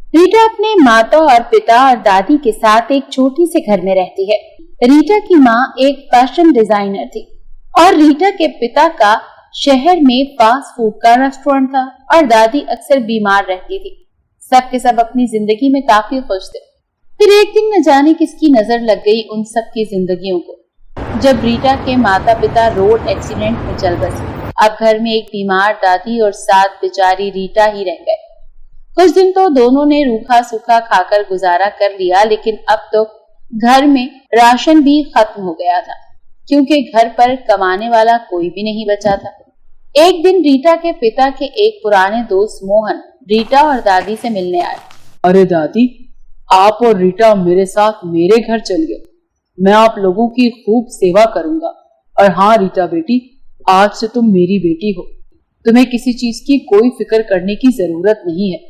रीटा अपने माता और पिता और दादी के साथ एक छोटी से घर में रहती है। रीटा की माँ एक फैशन डिजाइनर थी और रीटा के पिता का शहर में फास्ट फूड का रेस्टोरेंट था और दादी अक्सर बीमार रहती थी। सब के सब अपनी जिंदगी में काफी खुश थे। फिर एक दिन न जाने किसकी नजर लग गई उन सब की जिंदगियों को, जब रीटा के माता पिता रोड एक्सीडेंट में चल बसे। अब घर में एक बीमार दादी और 7 बेचारी रीटा ही रह गए। कुछ दिन तो दोनों ने रूखा सूखा खाकर गुजारा कर लिया, लेकिन अब तो घर में राशन भी खत्म हो गया था, क्योंकि घर पर कमाने वाला कोई भी नहीं बचा था। एक दिन रीटा के पिता के एक पुराने दोस्त मोहन रीटा और दादी से मिलने आए। अरे दादी, आप और रीटा मेरे साथ मेरे घर चल गए। मैं आप लोगों की खूब सेवा करूंगा। और हाँ रीटा बेटी, आज से तुम मेरी बेटी हो। तुम्हें किसी चीज की कोई फिक्र करने की जरूरत नहीं है।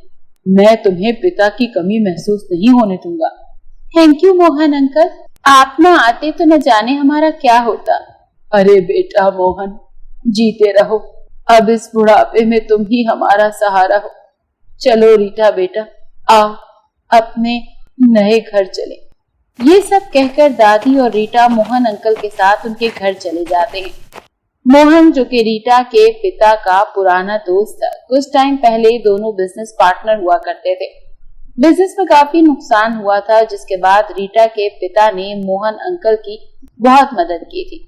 मैं तुम्हें पिता की कमी महसूस नहीं होने दूंगा। थैंक यू मोहन अंकल, आप ना आते तो न जाने हमारा क्या होता। अरे बेटा मोहन, जीते रहो। अब इस बुढ़ापे में तुम ही हमारा सहारा हो। चलो रीटा बेटा, आओ अपने नए घर चले। ये सब कहकर दादी और रीटा मोहन अंकल के साथ उनके घर चले जाते हैं। मोहन, जो कि रीटा के पिता का पुराना दोस्त था, कुछ टाइम पहले दोनों बिजनेस पार्टनर हुआ करते थे। बिजनेस में काफी नुकसान हुआ था, जिसके बाद रीटा के पिता ने मोहन अंकल की बहुत मदद की थी।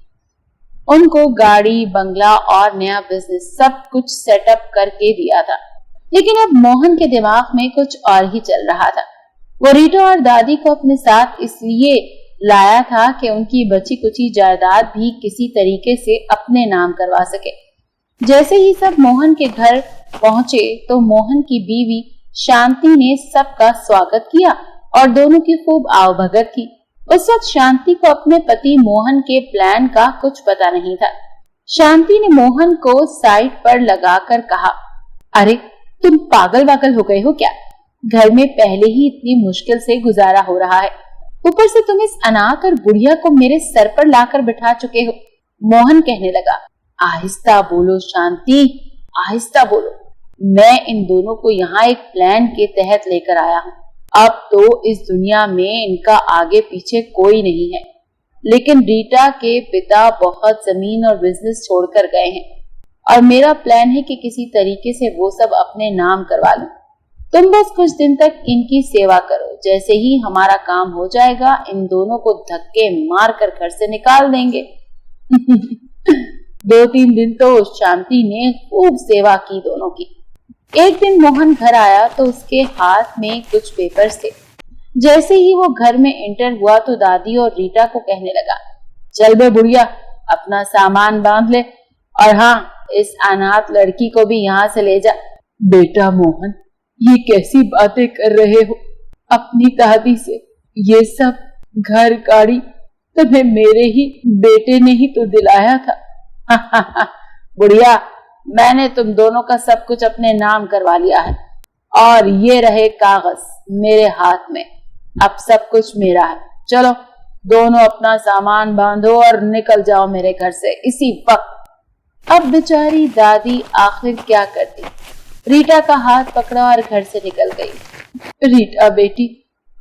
उनको गाड़ी, बंगला और नया बिजनेस सब कुछ सेटअप करके दिया था। लेकिन अब मोहन के दिमाग में कुछ और ही चल रहा था। वो रीटा और दादी को अपने साथ इसलिए लाया था कि उनकी बची कुची जायदाद भी किसी तरीके से अपने नाम करवा सके। जैसे ही सब मोहन के घर पहुंचे तो मोहन की बीवी शांति ने सबका स्वागत किया और दोनों की खूब आवभगत की। उस वक्त शांति को अपने पति मोहन के प्लान का कुछ पता नहीं था। शांति ने मोहन को साइड पर लगाकर कहा, अरे तुम पागल वागल हो गए हो क्या? घर में पहले ही इतनी मुश्किल से गुजारा हो रहा है, ऊपर से तुम इस अनाथ और बुढ़िया को मेरे सर पर लाकर बिठा चुके हो। मोहन कहने लगा, आहिस्ता बोलो शांति, आहिस्ता बोलो। मैं इन दोनों को यहाँ एक प्लान के तहत लेकर आया हूँ। अब तो इस दुनिया में इनका आगे पीछे कोई नहीं है, लेकिन रीटा के पिता बहुत जमीन और बिजनेस छोड़कर गए हैं और मेरा प्लान है कि किसी तरीके से वो सब अपने नाम करवा लूं। तुम बस कुछ दिन तक इनकी सेवा करो। जैसे ही हमारा काम हो जाएगा, इन दोनों को धक्के मारकर घर से निकाल देंगे। 2-3 दिन तो शांति ने खूब सेवा की दोनों की। एक दिन मोहन घर आया तो उसके हाथ में कुछ पेपर्स थे। जैसे ही वो घर में एंटर हुआ तो दादी और रीटा को कहने लगा, चल बे बुढ़िया, अपना सामान बांध ले और हाँ, इस अनाथ लड़की को भी यहाँ से ले जा। बेटा मोहन, ये कैसी बातें कर रहे हो? अपनी दादी से ये सब घर गाड़ी तुम्हें मेरे ही बेटे ने ही तो दिलाया था। बुढ़िया, मैंने तुम दोनों का सब कुछ अपने नाम करवा लिया है और ये रहे कागज मेरे हाथ में। अब सब कुछ मेरा है। चलो दोनों अपना सामान बांधो और निकल जाओ मेरे घर से इसी वक्त। अब बेचारी दादी आखिर क्या करती, रीटा का हाथ पकड़ा और घर से निकल गई। रीटा बेटी,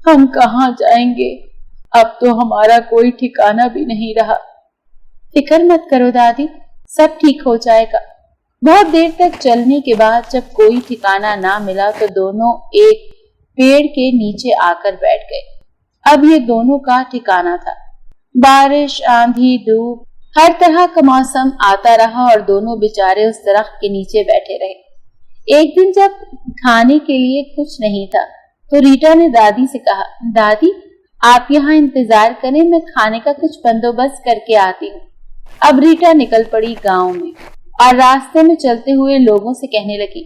हम कहाँ जाएंगे? अब तो हमारा कोई ठिकाना भी नहीं रहा। फिक्र मत करो दादी, सब ठीक हो जाएगा। बहुत देर तक चलने के बाद जब कोई ठिकाना ना मिला तो दोनों एक पेड़ के नीचे आकर बैठ गए। अब ये दोनों का ठिकाना था। बारिश, आंधी, धूप, हर तरह का मौसम आता रहा और दोनों बेचारे उस दरख्त के नीचे बैठे रहे। एक दिन जब खाने के लिए कुछ नहीं था तो रीटा ने दादी से कहा, दादी आप यहाँ इंतजार करें, मैं खाने का कुछ बंदोबस्त करके आती हूँ। अब रीटा निकल पड़ी गांव में और रास्ते में चलते हुए लोगों से कहने लगी,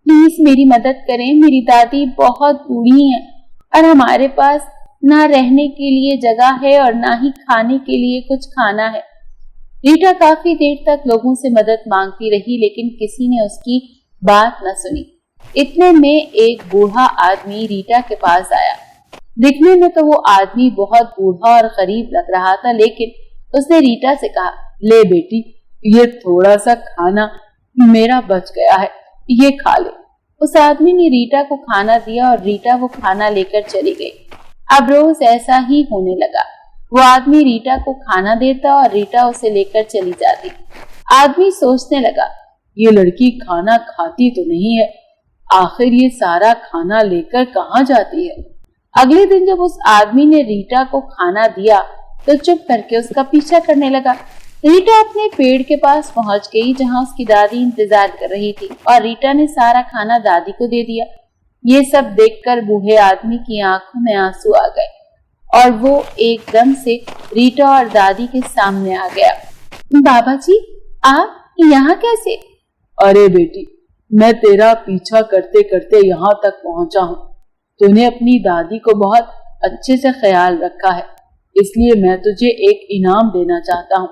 प्लीज मेरी मदद करें, मेरी दादी बहुत बूढ़ी है और हमारे पास ना रहने के लिए जगह है और ना ही खाने के लिए कुछ खाना है। रीटा काफी देर तक लोगों से मदद मांगती रही, लेकिन किसी ने उसकी बात न सुनी। इतने में एक बूढ़ा आदमी रीटा के पास आया। दिखने में तो वो आदमी बहुत बूढ़ा और गरीब लग रहा था, लेकिन उसने रीटा से कहा, ले बेटी, ये थोड़ा सा खाना मेरा बच गया है, ये खा ले। उस आदमी ने रीटा को खाना दिया और रीटा वो खाना लेकर चली गई। अब रोज ऐसा ही होने लगा। वो आदमी रीटा को खाना देता और रीटा उसे लेकर चली जाती। आदमी सोचने लगा, ये लड़की खाना खाती तो नहीं है, आखिर ये सारा खाना लेकर कहाँ जाती है। अगले दिन जब उस आदमी ने रीटा को खाना दिया तो चुप करके उसका पीछा करने लगा। रीटा अपने पेड़ के पास पहुंच गई जहां उसकी दादी इंतजार कर रही थी और रीटा ने सारा खाना दादी को दे दिया। ये सब देखकर बूढ़े आदमी की आंखों में आंसू आ गए और वो एकदम से रीटा और दादी के सामने आ गया। बाबा जी, आप यहाँ कैसे? अरे बेटी, मैं तेरा पीछा करते करते यहाँ तक पहुंचा हूँ। तूने अपनी दादी को बहुत अच्छे से ख्याल रखा है, इसलिए मैं तुझे एक इनाम देना चाहता हूँ।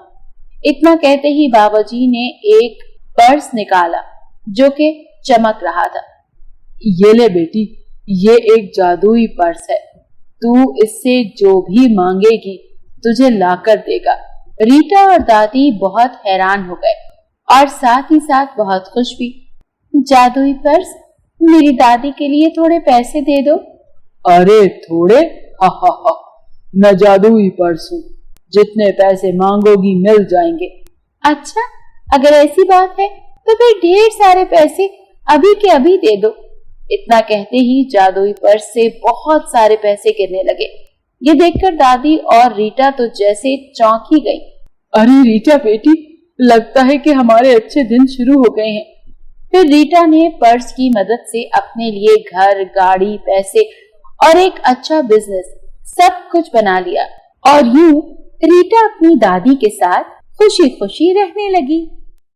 इतना कहते ही बाबा जी ने एक पर्स निकाला जो कि चमक रहा था। ये ले बेटी, ये एक जादुई पर्स है, तू इससे जो भी मांगेगी तुझे लाकर देगा। रीटा और दादी बहुत हैरान हो गए और साथ ही साथ बहुत खुश भी। जादुई पर्स, मेरी दादी के लिए थोड़े पैसे दे दो। अरे थोड़े? हा हा हा, मैं जादुई पर्स हूँ, जितने पैसे मांगोगी मिल जाएंगे। अच्छा, अगर ऐसी बात है तो फिर ढेर सारे पैसे अभी के अभी दे दो। इतना कहते ही जादुई पर्स से बहुत सारे पैसे गिरने लगे। ये देखकर दादी और रीटा तो जैसे चौंक ही गई। अरे रीटा बेटी, लगता है कि हमारे अच्छे दिन शुरू हो गए हैं। फिर रीटा ने पर्स की मदद से अपने लिए घर, गाड़ी, पैसे और एक अच्छा बिजनेस सब कुछ बना लिया और यूं रीटा अपनी दादी के साथ खुशी खुशी रहने लगी।